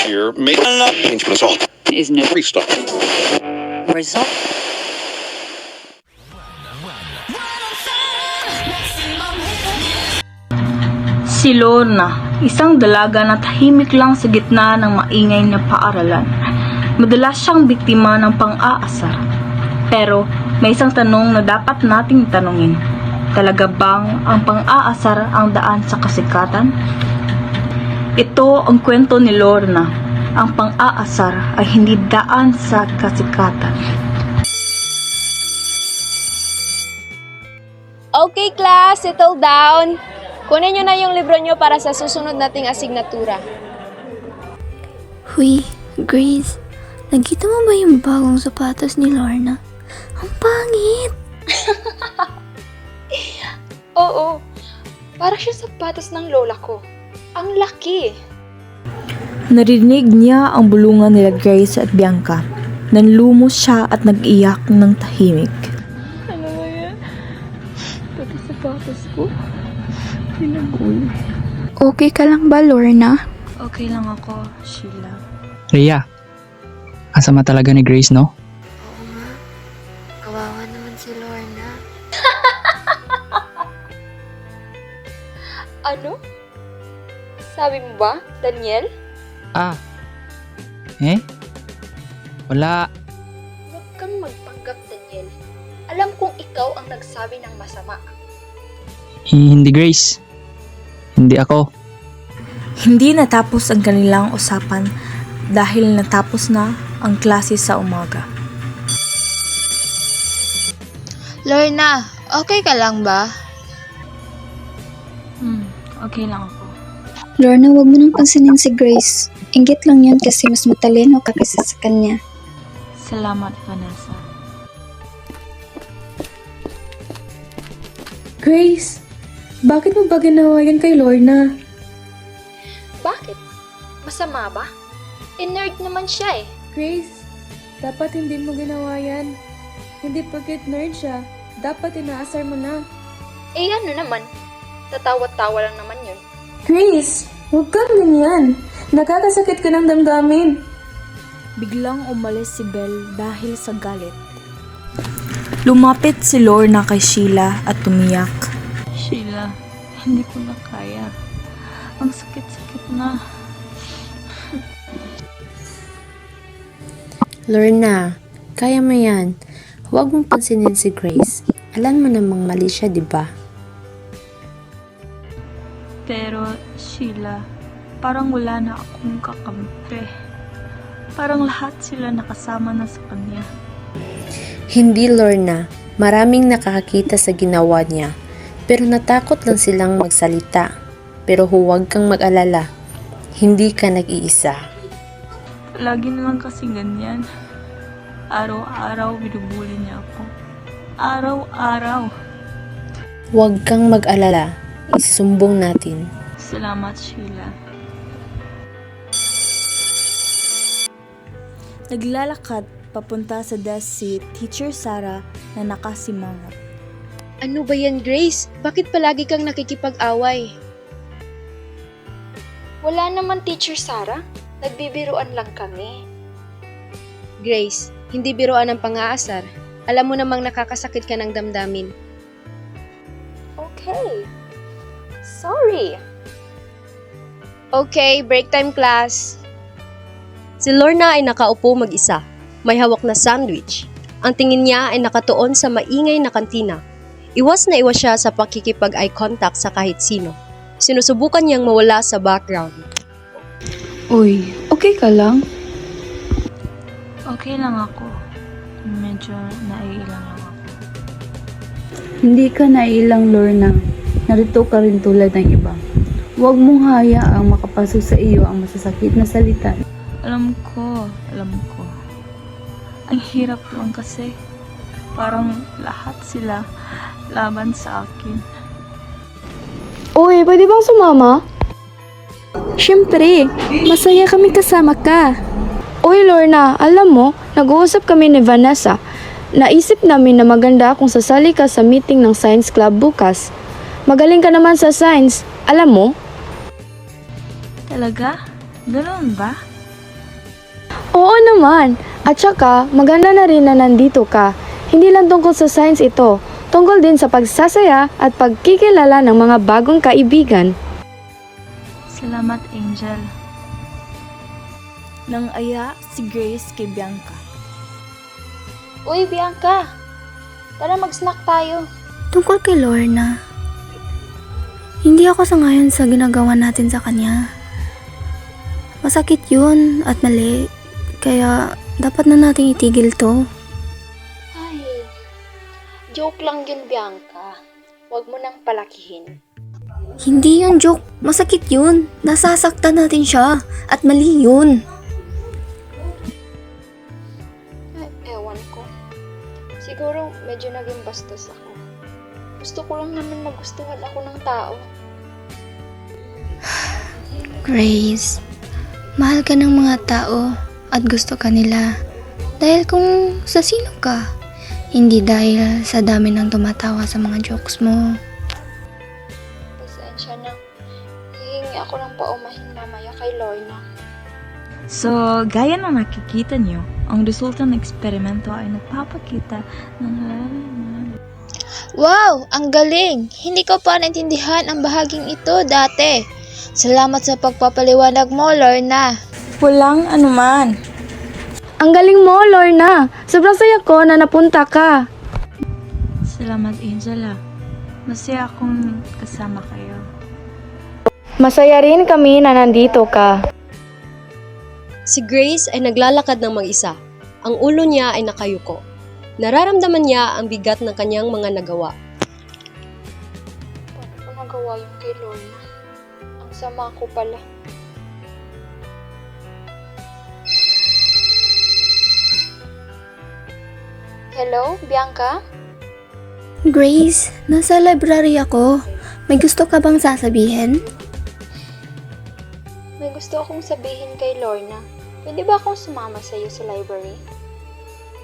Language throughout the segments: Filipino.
Here, make a change result. Is no Restart. result. Si Lorna, isang dalaga na tahimik lang sa gitna ng maingay na paaralan. Madalas siyang biktima ng pang-aasar. Pero may isang tanong na dapat nating tanungin. Talaga bang ang pang-aasar ang daan sa kasikatan? Ito ang kwento ni Lorna. Ang pang-aasar ay hindi daan sa kasikatan. Okay class, settle down. Kunin nyo na yung libro nyo para sa susunod nating asignatura. Huy, Grace, nakita mo ba yung bagong sapatos ni Lorna? Ang pangit! Oo, para siya sapatos ng lola ko. Ang laki. Narinig niya ang bulungan nila Grace at Bianca. Nanlumos siya at nag-iyak ng tahimik. Ano ba yan? Pati sapatos ko. Okay ka lang ba, Lorna? Okay lang ako, Sheila. Rhea, asama talaga ni Grace, no? Oo nga. Kawawa naman si Lorna. Ano? Sabi mo ba, Daniel? Wala. Huwag kang magpanggap, Daniel. Alam kong ikaw ang nagsabi ng masama. Hindi Grace. Hindi ako. Hindi natapos ang kanilang usapan dahil natapos na ang klase sa umaga. Lorna, okay ka lang ba? Okay lang ako. Lorna, wag mo nang pansinin si Grace. Inggit lang yun kasi mas matalino ka kaysa sa kanya. Salamat, Vanessa. Grace, bakit mo ba ginawa yan kay Lorna? Bakit? Masama ba? Nerd naman siya eh. Grace, dapat hindi mo ginawa yan. Hindi porket nerd siya, dapat inaasar mo na. Eh ano naman? Tatawa-tawa lang naman yun. Grace, huwag kang ganyan. Nakakasakit ka ng damdamin. Biglang umalis si Belle dahil sa galit. Lumapit si Lorna kay Sheila at tumiyak. Sheila, hindi ko na kaya. Ang sakit-sakit na. Lorna, kaya mo yan. Huwag mong pansinin si Grace. Alam mo namang mali siya, di ba? Pero, Sheila, parang wala na akong kakampi. Parang lahat sila nakasama na sa kanya. Hindi, Lorna. Maraming nakakakita sa ginawa niya. Pero natakot lang silang magsalita. Pero huwag kang mag-alala. Hindi ka nag-iisa. Lagi na lang kasi ganyan. Araw-araw binubuli niya ako. Araw-araw. Huwag kang mag-alala. Isusumbong natin. Salamat, Sheila. Naglalakad papunta sa desk si Teacher Sarah na nakasimangot. Ano ba yan, Grace? Bakit palagi kang nakikipag-away? Wala naman, Teacher Sarah. Nagbibiruan lang kami. Grace, hindi biruan ang pang-aasar. Alam mo namang nakakasakit ka ng damdamin. Okay. Sorry. Okay, break time class. Si Lorna ay nakaupo mag-isa. May hawak na sandwich. Ang tingin niya ay nakatuon sa maingay na kantina. Iwas na iwas siya sa pakikipag-eye contact sa kahit sino. Sinusubukan niyang mawala sa background. Uy, okay ka lang? Okay lang ako. Medyo naiilang lang ako. Hindi ka nailang, Lorna. Narito ka rin tulad ng iba. Huwag mong hayaang makapasok sa iyo ang masasakit na salita. Alam ko. Ang hirap lang kasi. Parang lahat sila laban sa akin. Uy, pwede bang sumama? Siyempre, masaya kami kasama ka. Uy, Lorna, alam mo, nag-uusap kami ni Vanessa. Naisip namin na maganda kung sasali ka sa meeting ng Science Club bukas. Magaling ka naman sa science, alam mo? Talaga? Ganoon ba? Oo naman. At saka, maganda na rin na nandito ka. Hindi lang tungkol sa science ito. Tungkol din sa pagsasaya at pagkikilala ng mga bagong kaibigan. Salamat, Angel. Nang aya si Grace kay Bianca. Uy, Bianca! Tara mag-snack tayo. Tungkol kay Lorna. Hindi ako sangayon sa ginagawa natin sa kanya. Masakit yun at mali. Kaya dapat na nating itigil to. Ay, joke lang yun, Bianca. Huwag mo nang palakihin. Hindi yun joke. Masakit yun. Nasasaktan natin siya. At mali yun. Ay, ewan ko. Siguro medyo naging bastos ako. Gusto ko lang naman magustuhan ako ng tao. Grace, mahal ka ng mga tao at gusto ka nila. Dahil kung sa sino ka. Hindi dahil sa dami ng tumatawa sa mga jokes mo. Pasensya na. Hihingi ako ng paumahin mamaya kay Lorna. So, gaya na nakikita nyo, ang resulta ng eksperimento ay nagpapakita ng Wow! Ang galing! Hindi ko pa naintindihan ang bahaging ito dati. Salamat sa pagpapaliwanag mo, Lorna. walang anuman. Ang galing mo, Lorna. Sobrang saya ko na napunta ka. Salamat, Angela. Masaya akong kasama kayo. Masaya rin kami na nandito ka. Si Grace ay naglalakad ng mag-isa. Ang ulo niya ay nakayuko. Nararamdaman niya ang bigat ng kanyang mga nagawa. Paano ko nagawa yung kay Lorna? Ang sama ko pala. Hello, Bianca? Grace, nasa library ako. May gusto ka bang sasabihin? May gusto akong sabihin kay Lorna. Pwede ba akong sumama sa iyo sa library?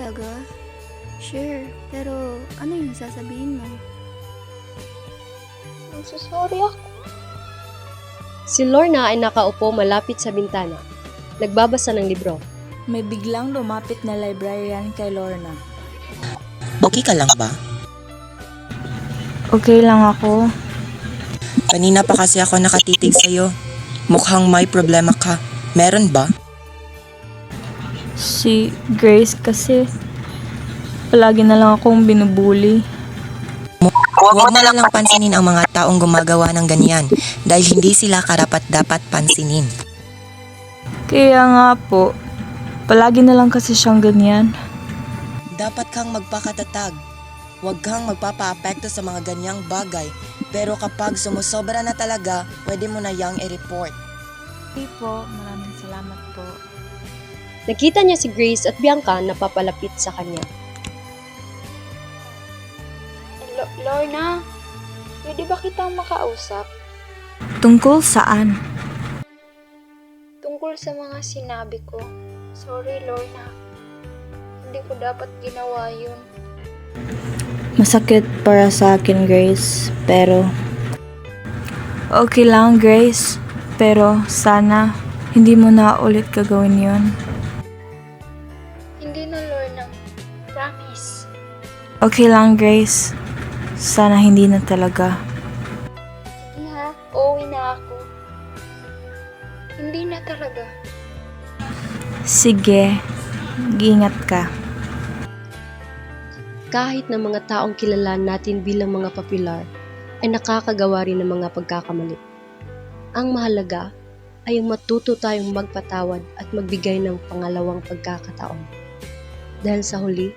Talaga? Sure, pero ano yung sasabihin mo? I'm so sorry ako. Si Lorna ay nakaupo malapit sa bintana. Nagbabasa ng libro. May biglang lumapit na librarian kay Lorna. Okay ka lang ba? Okay lang ako. Kanina pa kasi ako nakatitig sa'yo. Mukhang may problema ka. Meron ba? Si Grace kasi, palagi na lang akong binubuli. Huwag mo na lang pansinin ang mga taong gumagawa ng ganyan dahil hindi sila karapat-dapat pansinin. Kaya nga po, palagi na lang kasi siyang ganyan. Dapat kang magpakatatag. Huwag kang magpapa-apekto sa mga ganyang bagay. Pero kapag sumusobra na talaga, pwede mo na yang i-report. Okay po, maraming salamat po. Nakita niya si Grace at Bianca na papalapit sa kanya. Lorna, pwede ba kitang makausap? Tungkol saan? Tungkol sa mga sinabi ko. Sorry, Lorna. Hindi ko dapat ginawa yun. Masakit para sa akin, Grace, pero... Okay lang, Grace, pero sana hindi mo na ulit gagawin yun. Hindi na, Lorna. Promise. Okay lang, Grace. Sana hindi na talaga. Sige ha, uuwi na ako. Hindi na talaga. Sige, giingat ka. Kahit na mga taong kilala natin bilang mga popular, ay nakakagawa rin ng mga pagkakamali. Ang mahalaga ay ang matuto tayong magpatawad at magbigay ng pangalawang pagkakataon. Dahil sa huli,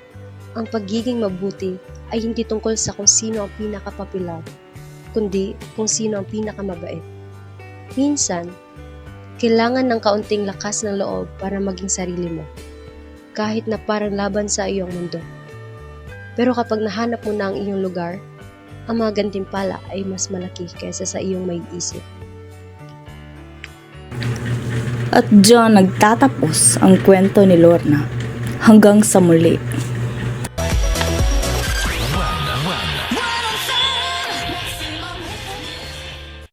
ang pagiging mabuti ay hindi tungkol sa kung sino ang pinakapopular, kundi kung sino ang pinakamabait. Minsan, kailangan ng kaunting lakas ng loob para maging sarili mo, kahit na parang laban sa iyong mundo. Pero kapag nahanap mo na ang iyong lugar, ang mga gantimpala ay mas malaki kaysa sa iyong may isip. At diyan nagtatapos ang kwento ni Lorna. Hanggang sa muli.